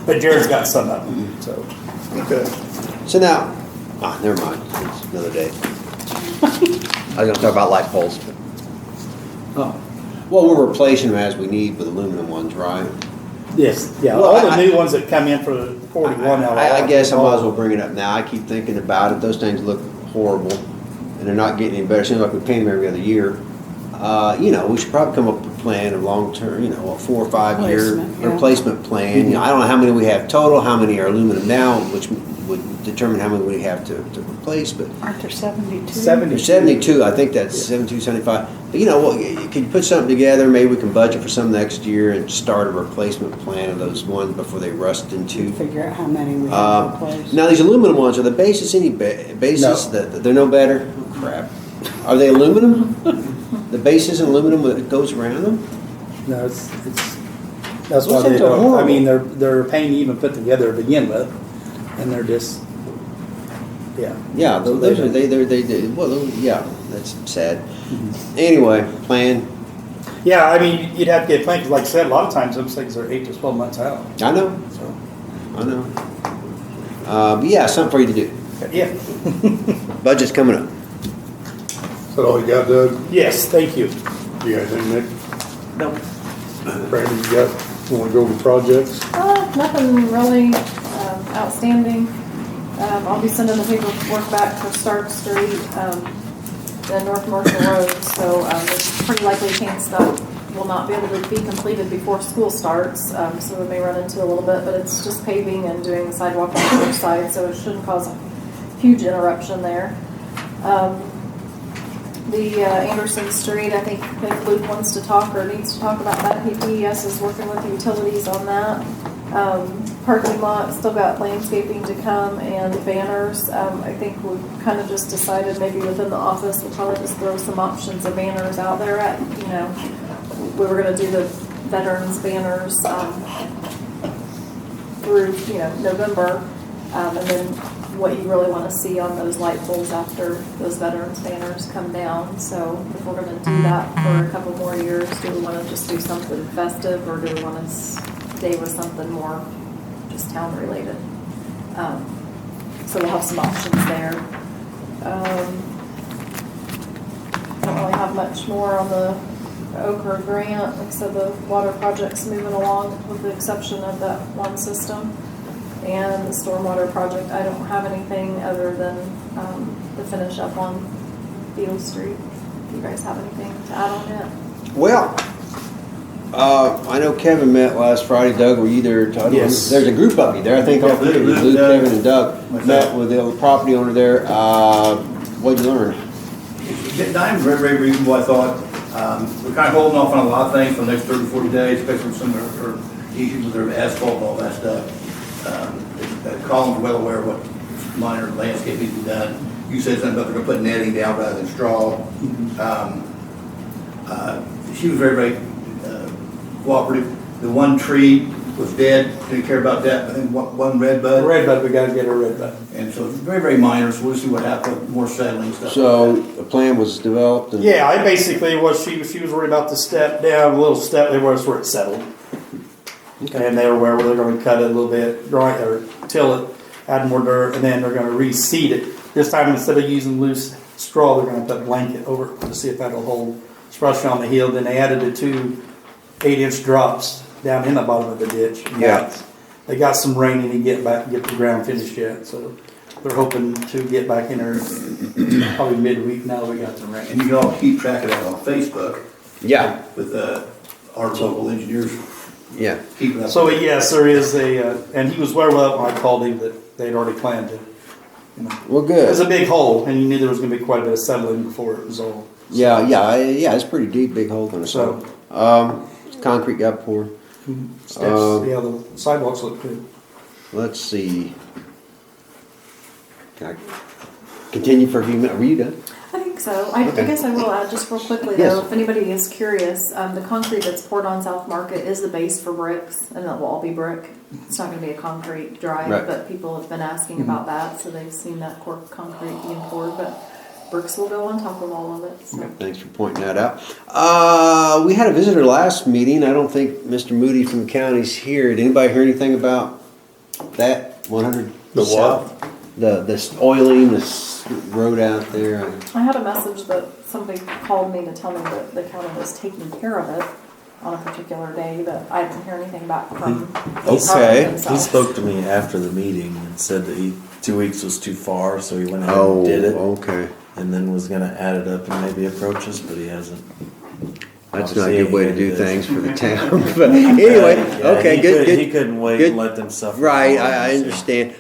But Jared's got some of them, so. Okay. So now, never mind. It's another day. I was gonna talk about light poles. Oh, Well, we're replacing them as we need with aluminum ones, right? yes, yeah, Well, all the new ones that come in for the 41 now. I guess I might as well bring it up now. I keep thinking about it. Those things look horrible, and they're not getting any better. Seems like we paint them every other year. You know, we should probably come up with a plan of long-term, you know, a 4 or 5 year Replacement, yeah. replacement plan. You know, I don't know how many we have total, how many are aluminum now, which would determine how many we have to replace, but Aren't there 72? 70. there's 72, I think that's 72, 75. But you know, well, can you put something together? Maybe we can budget for some next year and start a replacement plan of those ones before they rust into. Figure out how many we have to replace. Now, these aluminum ones, are the bases any bases? No. They're no better? Oh, crap. Are they aluminum? The base is aluminum that goes around them? No, that's why Those they things are don't, I horrible. mean, they're a pain to even put together to begin with, and they're just, yeah. Yeah, So those are, don't- well, yeah, that's sad. Anyway, plan. Yeah, I mean, you'd have to get planned, 'cause like I said, a lot of times those things are 8 to 12 months out, I know, so, I know. But yeah, something for you to do. yeah. Budget's coming up. Is that all you got, Doug? Yes, thank you. You got anything, Nick? Nope. Brandy, you got, wanna go over projects? Nothing really outstanding. I'll be sending the paperwork back for Stark Street, the North Marshall Road, so there's pretty likely a chance that will not be able to be completed before school starts, so we may run into a little bit, but it's just paving and doing the sidewalk on the other side, so it shouldn't cause a huge interruption there. The Anderson Street, I think Luke wants to talk or needs to talk about that. PPES is working with the utilities on that. Parking lot, still got landscaping to come and banners. I think we kind of just decided maybe within the office, we'll probably just throw some options of banners out there at, you know, we were gonna do the veterans banners, through, November. And then what you really want to see on those light poles after those veterans banners come down. So if we're going to do that for a couple more years, do we want to just do something festive, or do we want to stay with something more just town related? So we'll have some options there. Don't really have much more on the Ochre grant. Like I said, the water project's moving along with the exception of that one system. And the stormwater project, I don't have anything other than the finish up on Beetle Street. Do you guys have anything to add on it? Well, I know Kevin met last Friday. Doug, were you there? Yes. There's a group of you there. I think all three of you, Luke, Kevin, and Doug, met with the property owner there. What'd you learn? Diane's very, very reasonable, I thought. We're kind of holding off on a lot of things for the next 30, 40 days, especially with some of her issues with her asphalt and all that stuff. Colin's well aware of what minor landscape needs to be done. You said something about they're going to put netting down rather than straw. She was very, very cooperative. The one tree was dead, didn't care about that. I think one red bud. Red bud, we gotta get a red bud. And so it's very, very minor, so we'll see what happens, more settling stuff. So a plan was developed. And Yeah, I basically was, she was worried about the step down, a little step, they were where it settled. And they were aware where they're gonna cut it a little bit, grind, or till it, add more dirt, and then they're gonna reseed it. This time, instead of using loose straw, they're gonna put a blanket over it to see if that'll hold, especially on the hill. Then they added the 2 8-inch drops down in the bottom of the ditch. Yeah. They got some rain and get the ground finished yet, so they're hoping to get back in there probably midweek now that we got some rain. And you can all keep track of that on Facebook. Yeah. With our local engineers. Yeah. Keeping up. So yes, there is and he was aware of when I called him that they'd already planned it. Well, It good. was a big hole, and you knew there was going to be quite a bit of settling before it was all. Yeah. It's pretty deep, big hole in it. So, concrete got poured. steps, yeah, the sidewalks look good. Let's see. Can I continue for a few minutes? Were you done? I think so. I guess I will add just real quickly Yes. though, if anybody is curious, the concrete that's poured on South Market is the base for bricks, and that will all be brick. It's not going to be a concrete drive, Right. but people have been asking about that, so they've seen that concrete being poured, but bricks will go on top of all of it. So. Thanks for pointing that out. We had a visitor last meeting. I don't think Mr. Moody from the county's here. Did anybody hear anything about that 100 The South? The oiling, this road out there. I had a message that somebody called me to tell me that the county was taking care of it on a particular day, but I didn't hear anything back from the Okay. department He themselves. spoke to me after the meeting and said that 2 weeks was too far, so he went ahead and did it. Okay. And then was gonna add it up and maybe approach us, but he hasn't. That's not a good way to do things for the town. But anyway, okay, good. He couldn't wait good. and let them suffer. Right, I understand.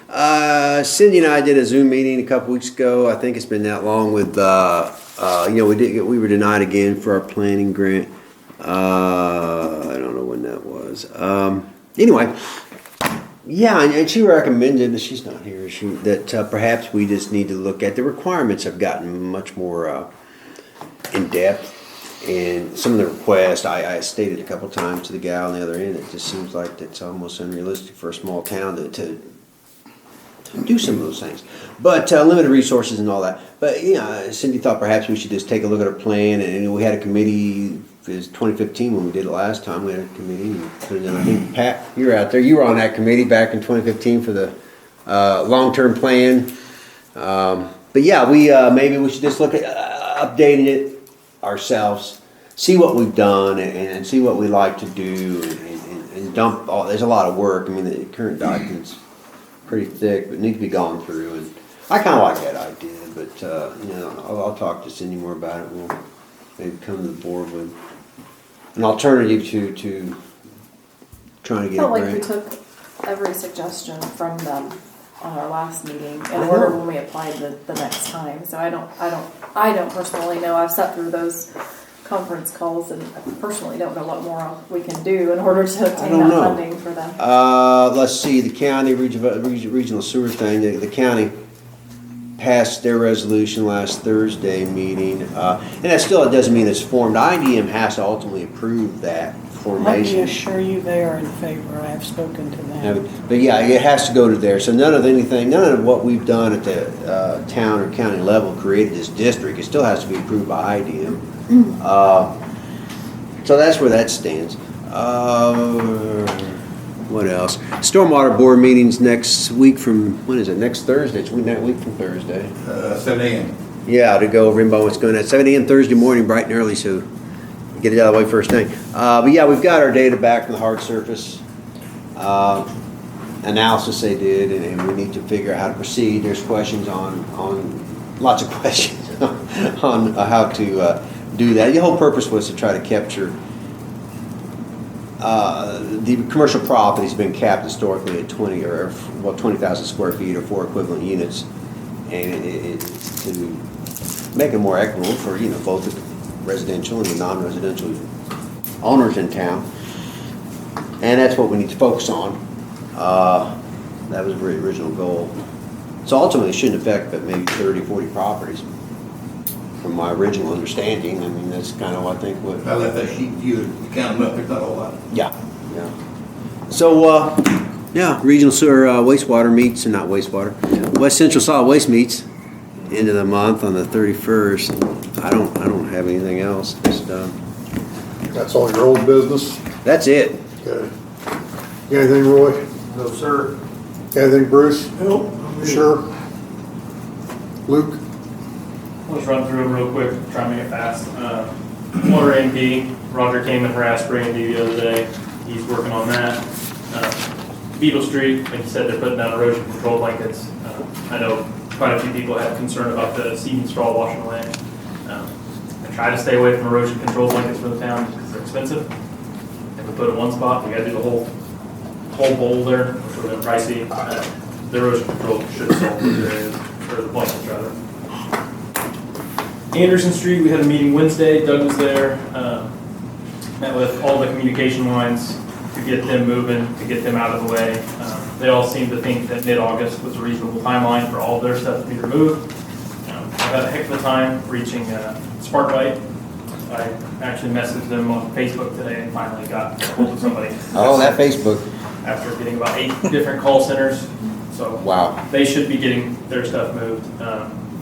Cindy and I did a Zoom meeting a couple weeks ago. I think it's been that long with, we were denied again for our planning grant. I don't know when that was. Anyway, yeah, and she recommended, that she's not here, that perhaps we just need to look at the requirements have gotten much more in depth. And some of the requests, I stated a couple times to the gal on the other end, it just seems like it's almost unrealistic for a small town to do some of those things. But limited resources and all that. But, Cindy thought perhaps we should just take a look at our plan. And we had a committee, it was 2015 when we did it last time. We had a committee. And put it in. I think, Pat, you were out there. You were on that committee back in 2015 for the long-term plan. But, yeah, maybe we should just look at updating it ourselves, see what we've done and see what we like to do and dump all. There's a lot of work. I mean, the current document's pretty thick, but need to be gone through. And I kind of like that idea, but I'll talk to Cindy more about it. We'll maybe come to the board with an alternative to trying to get felt a like grant. we took every suggestion from them on our last meeting in order when we applied the next time. So I don't personally know. I've sat through those conference calls and I personally don't know what more we can do in order to obtain that funding for them. Let's see, the county regional sewer thing, the county passed their resolution last Thursday meeting, and that still doesn't mean it's formed. IDM has to ultimately approve that Let me formation. assure you they are in favor. I have spoken to them. But yeah, it has to go to there. So none of what we've done at the town or county level created this district. It still has to be approved by IDM. So that's where that stands. What else? Stormwater board meetings next week from, when is it? Next Thursday. It's that week from Thursday. 7 a.m. Yeah, to go over in what's going on at 7 a.m. Thursday morning, bright and early, so get it out of the way first thing. But yeah, we've got our data back from the hard surface analysis they did, and we need to figure out how to proceed. There's questions on lots of questions on how to do that. The whole purpose was to try to capture the commercial property's been capped historically at 20,000 square feet or 4 equivalent units, and it's to make it more equitable for both the residential and the non-residential owners in town, and that's what we need to focus on. That was the original goal. So ultimately, it shouldn't affect but maybe 30, 40 properties. From my original understanding, I mean, that's kind of I think what. I left that sheet to you, you count them up, there's not a whole lot. Yeah. So, yeah, regional sewer wastewater meets, and not wastewater, West Central Solid Waste meets end of the month on the 31st. I don't have anything else. Just, That's all your old business? that's it. Okay. You got anything, Roy? No, sir. Got anything, Bruce? Nope. Sure. Luke? I'll just run through them real quick, try and make it fast. Water MP, Roger came and harassed Brandy the other day. He's working on that. Beetle Street, like you said, they're putting down erosion control blankets. I know quite a few people have concern about the seed and straw washing away. I try to stay away from erosion control blankets for the town because they're expensive. If we put it in one spot, we gotta do the whole bowl there, which would have been pricey. The erosion control should have solved those areas, or the blankets rather. Anderson Street, we had a meeting Wednesday. Doug was there. Met with all the communication lines to get them moving, to get them out of the way. They all seem to think that mid-August was a reasonable timeline for all of their stuff to be removed. I've had a heck of a time reaching Sparklight. I actually messaged them on Facebook today and finally got hold of somebody. Oh, that Facebook. After getting about 8 different call centers. So Wow. they should be getting their stuff moved.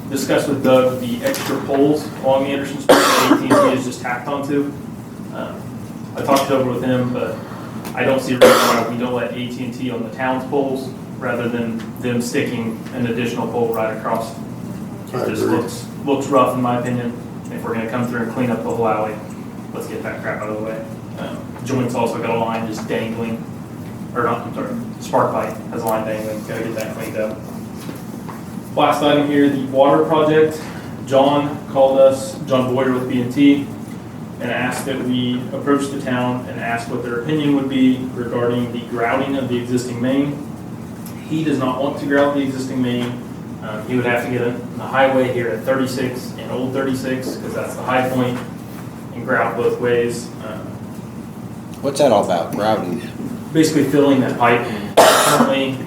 Discussed with Doug the extra poles along the Anderson Street that AT&T is just tacked onto. I talked it over with him, but I don't see a reason why we don't let AT&T on the town's poles rather than them sticking an additional pole right across. It just looks rough in my opinion. If we're gonna come through and clean up the whole alley, let's get that crap out of the way. Joint's also got a line just dangling, or not, I'm sorry, Sparklight has a line dangling, gotta get that cleaned up. Last item here, the water project. John called us, John Boyer with B&T, and asked that we approach the town and ask what their opinion would be regarding the grouting of the existing main. He does not want to grout the existing main. He would have to get a highway here at 36 and Old 36, because that's the high point, and grout both ways. What's that all about, grouting? Basically filling that pipe. Currently,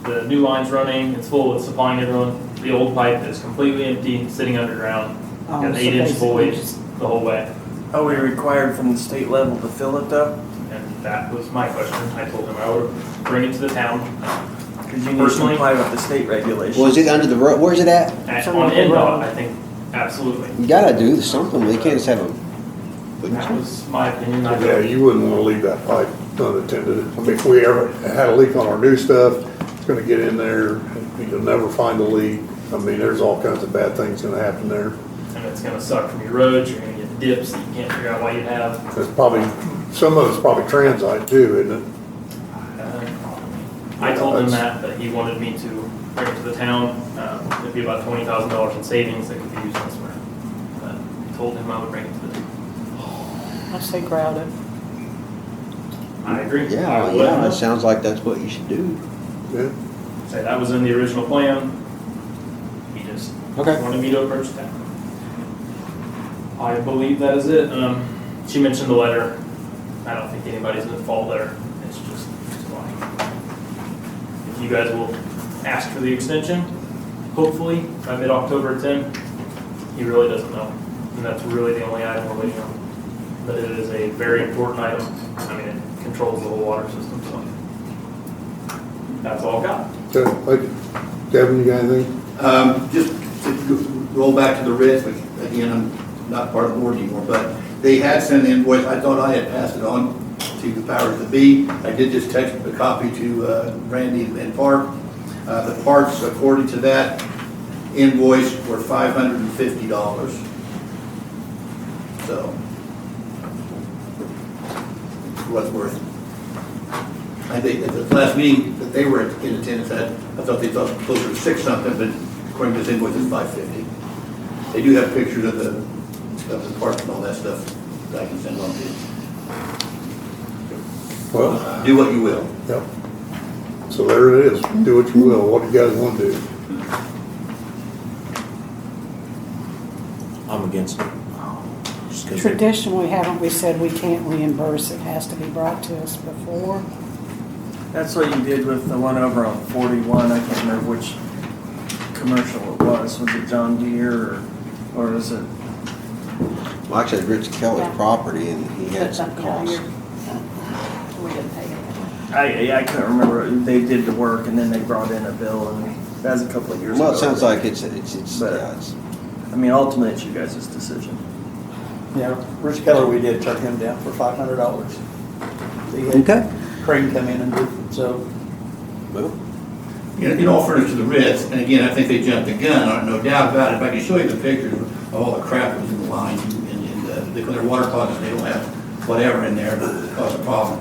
the new line's running, it's full, it's supplying everyone. The old pipe is completely empty, sitting underground. Got an so 8-inch basically void just- the whole way. Are we required from the state level to fill it though? And that was my question. I told him I would bring it to the town. Because you need to Personally, comply with the state regulations. Was it under the road? Where's it at? on NDOT, I think, absolutely. You gotta do something. You can't just have a. That was my opinion. I Yeah, don't- you wouldn't want to leave that pipe unattended. I mean, if we ever had a leak on our new stuff, it's gonna get in there, and you'll never find a leak. I mean, there's all kinds of bad things gonna happen there. And it's gonna suck from your roads, you're gonna get dips that you can't figure out why you have. It's probably, some of it's probably transite too, isn't it? I told him that, but he wanted me to bring it to the town. It'd be about $20,000 in savings that could be used elsewhere. But I told him I would bring it to the town. I say grout it. I agree. Yeah, yeah, it sounds like that's what you should do. Yeah. Say that was in the original plan. He just wanted me to approach that. I believe that is it. She mentioned the letter. I don't think anybody's at fault there. It's just fine. If you guys will ask for the extension, hopefully by mid-October 10, he really doesn't know. And that's really the only item we're waiting on. but it is a very important item. I mean, it controls the whole water system, so that's all I've got. Okay, thank you. Kevin, you got anything? Just to roll back to the Ritz, which again, I'm not part of the board anymore, but they had sent an invoice. I thought I had passed it on to the powers that be. I did just text a copy to Randy and Parke. The parts, according to that invoice, were $550. So, what's worth. I think at the last meeting that they were in attendance at, I thought they thought closer to 6 something, but according to this invoice, it's $550. They do have pictures of the parts and all that stuff that I can send on to you. Well, Do what you will. yep. So there it is. Do what you will. What do you guys want to do? I'm against it. Just 'cause Traditionally, haven't we said we can't reimburse, it has to be brought to us before? That's what you did with the one over on 41. I can't remember which commercial it was. Was it John Deere or was it? Well, actually, it's Rich Keller's Yeah. property, and he had some Yeah, costs. We didn't pay anything. I couldn't remember. They did the work and then they brought in a bill, and that was a couple of years ago. Well, it sounds like it's But- yeah, it's I mean, ultimately, it's you guys' decision. Yeah, Rich Keller, we did turn him down for $500. He had Okay. Crane come in and do, so. well. In all fairness to the Ritz, and again, I think they jumped the gun on it, no doubt about it. If I can show you the pictures of all the crap that was in the lines and their water closets, they don't have whatever in there to cause a problem.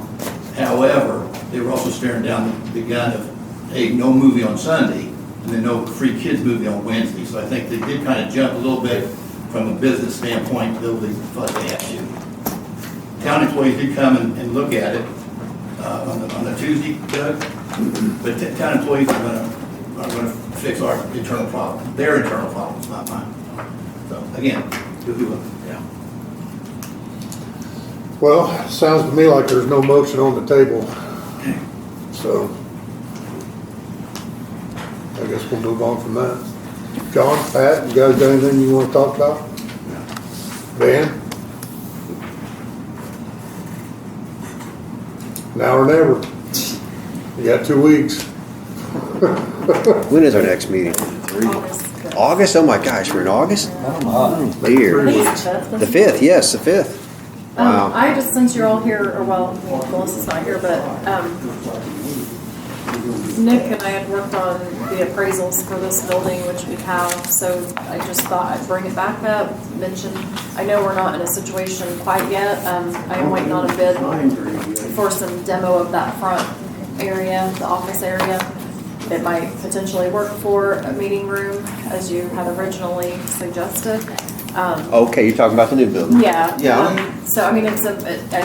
However, they were also staring down the gun of, hey, no movie on Sunday, and then no free kids movie on Wednesday. So I think they did kind of jump a little bit from a business standpoint, though they thought they had to. Town employees did come and look at it on the Tuesday, Doug, but town employees are gonna fix our internal problem, their internal problems, not mine. So again, do who will. Yeah. Well, sounds to me like there's no motion on the table. So I guess we'll move on from that. John, Pat, you guys got anything you want to talk about? Van? Now or never. You got 2 weeks. When is our next meeting? August? Oh my gosh, we're in August? Dear. The 5th, yes, the 5th. Wow. I just, since you're all here, or well, Melissa's not here, but, Nick and I had worked on the appraisals for this building, which we have, so I just thought I'd bring it back up, mention, I know we're not in a situation quite yet, I am waiting on a bid for some demo of that front area, the office area. It might potentially work for a meeting room, as you had originally suggested. Okay, you're talking about the new building? Yeah. Yeah. So, I mean, I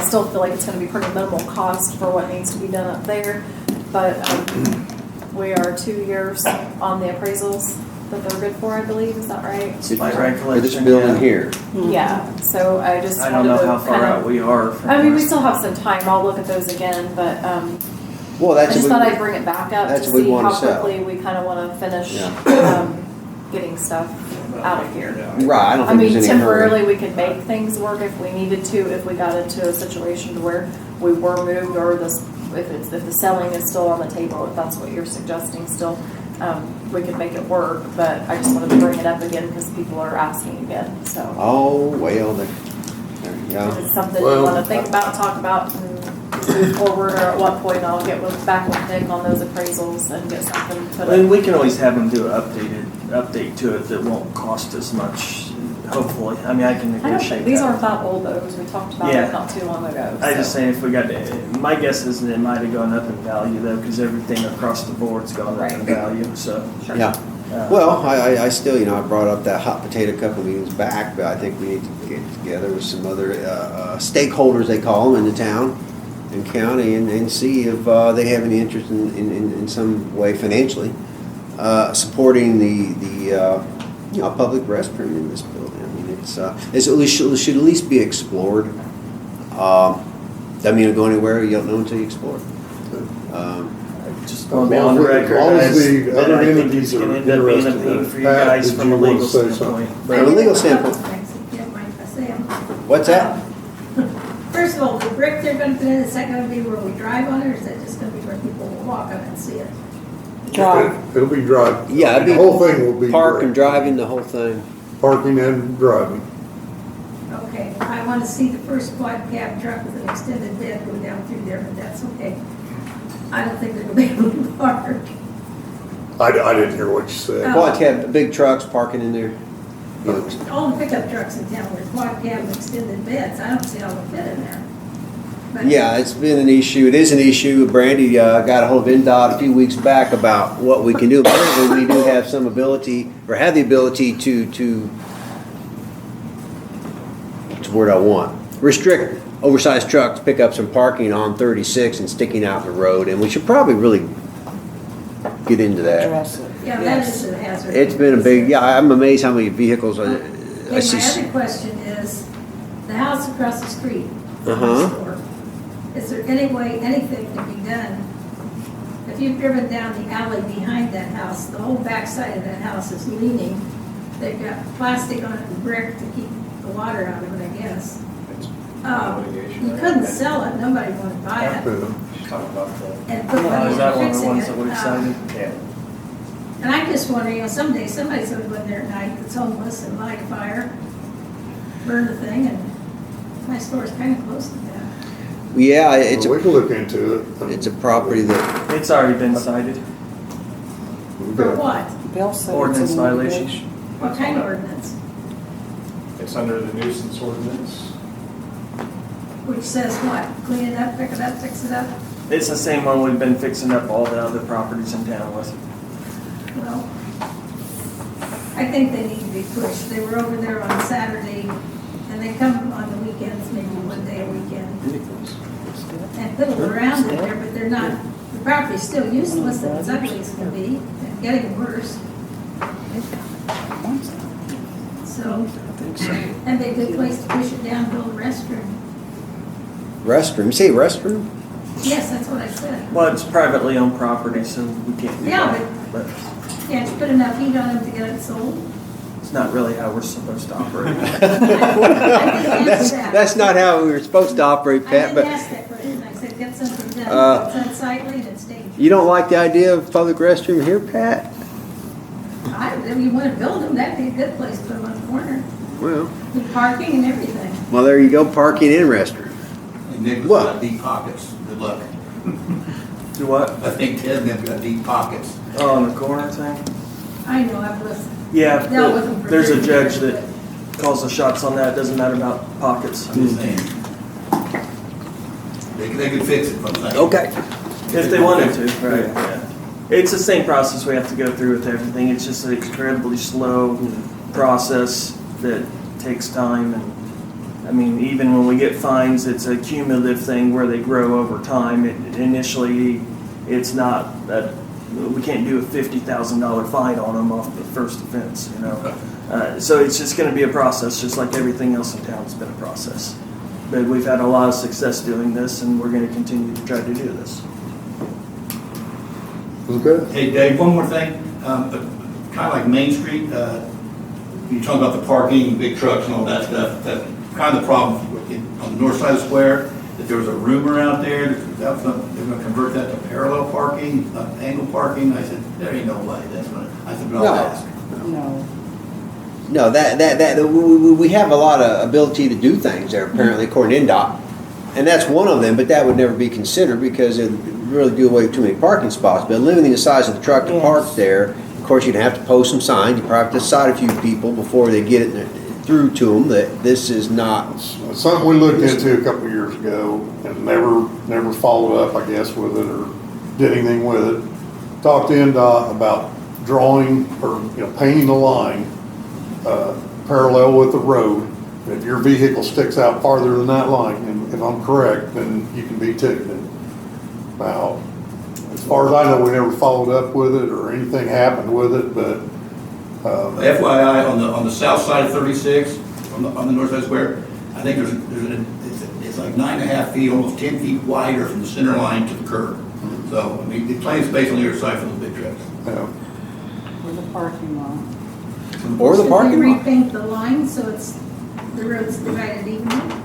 still feel like it's gonna be pretty minimal cost for what needs to be done up there, but, we are 2 years on the appraisals that they're good for, I believe, is that right? My For recollection. this building yeah. here? Yeah, so I just I wanted don't to know how far kind out of, we are. From I mean, we this. still have some time, I'll look at those again, but, Well, I that's just what thought we- I'd bring it back up to that's what we see wanna how sell. quickly we kind of want to finish, Yeah. getting stuff out of here. Right, I don't I think mean, there's any hurry. temporarily, we could make things work if we needed to, if we got into a situation to where we were moved, or this, if the selling is still on the table, if that's what you're suggesting still, we could make it work, but I just wanted to bring it up again because people are asking again, so. Oh, well, there you go. If it's something Well- you wanna think about, talk about, and move forward, or at what point I'll get back with Nick on those appraisals and get something put I mean, up. we can always have them do an update to it that won't cost as much, hopefully. I mean, I can I don't negotiate think, these that. aren't that old though, because we talked about Yeah. it not too long ago. I just so. saying if we got, my guess is that it might have gone up in value though, because everything across the board's gone up in Right. value, so. Yeah. Well, I still, I brought up that hot potato a couple of meetings back, but I think we need to get together with some other stakeholders, they call them, in the town and county, and see if they have any interest in some way financially supporting the public restroom in this building. I mean, it should at least be explored. Doesn't mean it'll go anywhere. You don't know until you explore. Just going on the record, As long as guys, the that other I think entities it's gonna are end up being a interested in pain it. for you Pat, guys did from you a want to legal say something? standpoint. From a legal standpoint. What's that? first of all, the brick they're gonna put in, is that gonna be where we drive on it, or is that just gonna be where people will walk on it and see it? It'll be drive. Yeah, it'd The be whole thing will be. park and direct. driving, the whole thing. Parking and driving. Okay, I wanna see the first quad cab truck with an extended bed go down through there, but that's okay. I don't think they're gonna be able to park. I didn't hear what you said. Quad cab, big trucks parking in there. You know, All the pickup trucks in town with quad cab and extended beds, I don't see how they fit in there. But- Yeah, it's been an issue. It is an issue. Brandy got a hold of NDOT a few weeks back about what we can do. Apparently, we do have some ability, or have the ability to what's the word I want? Restrict oversized trucks, pickups, and parking on 36 and sticking out in the road. And we should probably really get into that. Yeah, that is a hazard. It's been a big, yeah, I'm amazed how many vehicles I Okay, my see. other question is, the house across the street from Uh-huh. the store, is there any way anything can be done? If you've driven down the alley behind that house, the whole back side of that house is leaning. They've got plastic on it and brick to keep the water out of it, I guess. You couldn't sell it, nobody wanted to buy it, and put money Is that into one of the fixing ones it. that we decided? And I'm just wondering, someday somebody's gonna go in there at night that's homeless and light a fire, burn the thing, and my store's kinda close to that. Yeah, it's We a, can look into it. it's a property that, It's already been cited. For what? Ordinance violation. What kind of ordinance? It's under the nuisance ordinance. Which says what? Clean it up, pick it up, fix it up? It's the same one we've been fixing up all the other properties in town with. Well, I think they need to be pushed. They were over there on Saturday, and they come on the weekends, maybe one day a weekend, and piddle around in there, but they're not, the property's still useless, and it's ugly as can be, and getting worse. So, and they good place to push it down, build a restroom. restroom, you say restroom? Yes, that's what I said. Well, it's privately owned property, so we can't do Yeah, that. But Can't you put enough heat on them to get it sold? it's not really how we're supposed to operate. That's not how we were supposed to operate, I Pat, didn't but ask that question, I said, get something done, it's unsightly and it's dangerous. you don't like the idea of public restroom here, Pat? If you wanna build them, that'd be a good place to put them on the corner, Well, with parking and everything. well, there you go, parking and restroom. Nick's What? got deep pockets, good luck. Do what? I think Ted and them got deep pockets. Oh, on the corner thing? I know, I've listened. Yeah, Dealt with them for there's a 30 judge years, that calls the shots on that. Doesn't matter about pockets. I'm just saying. They could fix it, but I'm saying. Okay. If they wanted to, right, yeah. It's the same process we have to go through with everything. It's just an incredibly slow process that takes time. And I mean, even when we get fines, it's a cumulative thing where they grow over time. Initially, it's not that, we can't do a $50,000 fine on them off the first offense, you know? So it's just gonna be a process, just like everything else in town's been a process. But we've had a lot of success doing this, and we're gonna continue to try to do this. Okay. Hey, Dave, one more thing. Kind of like Main Street, you talk about the parking, big trucks and all that stuff. That's kind of the problem on the north side of the square, that there was a rumor out there that they're going to convert that to parallel parking, not angle parking. I said, there ain't no way. That's what I said, but I'll ask. No, we have a lot of ability to do things there, apparently, according to NDOT. And that's one of them, but that would never be considered because it would really do away with too many parking spots. But limiting the size of the truck to park there, of course, you'd have to post some signs. You probably have to decide a few people before they get it through to them that this is not. It's something we looked into a couple of years ago and never followed up, I guess, with it or did anything with it. Talked to NDOT about drawing or, painting a line parallel with the road. If your vehicle sticks out farther than that line, and if I'm correct, then you can be ticketed. Now, as far as I know, we never followed up with it or anything happened with it, but. FYI, on the south side of 36, on the north side square, I think it's like 9.5 feet, almost 10 feet wider from the center line to the curb. So, I mean, the plenty of space on the other side for the big trucks. Yeah. Or the parking lot. Or the parking Should we lot. repaint the line so the road's divided evenly?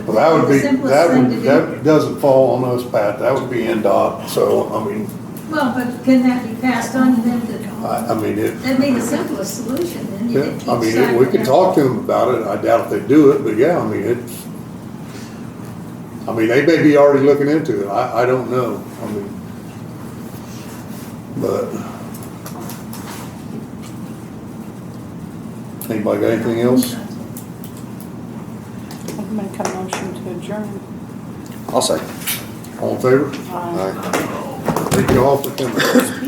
Would Well, that would be, Simplest that thing would, to do. that doesn't fall on us, Pat, that would be NDOT, so, I mean, Well, but can that be passed on to them to, I mean, it, that'd be the simplest solution, then you yeah, could keep I mean, track we of could that. talk to them about it, I doubt if they do it, but yeah, I mean, it's, I mean, they may be already looking into it, I don't know, I mean, but. Anybody got anything else? I'll make a motion to adjourn. I'll say. All in favor? Aye. Thank you all for coming.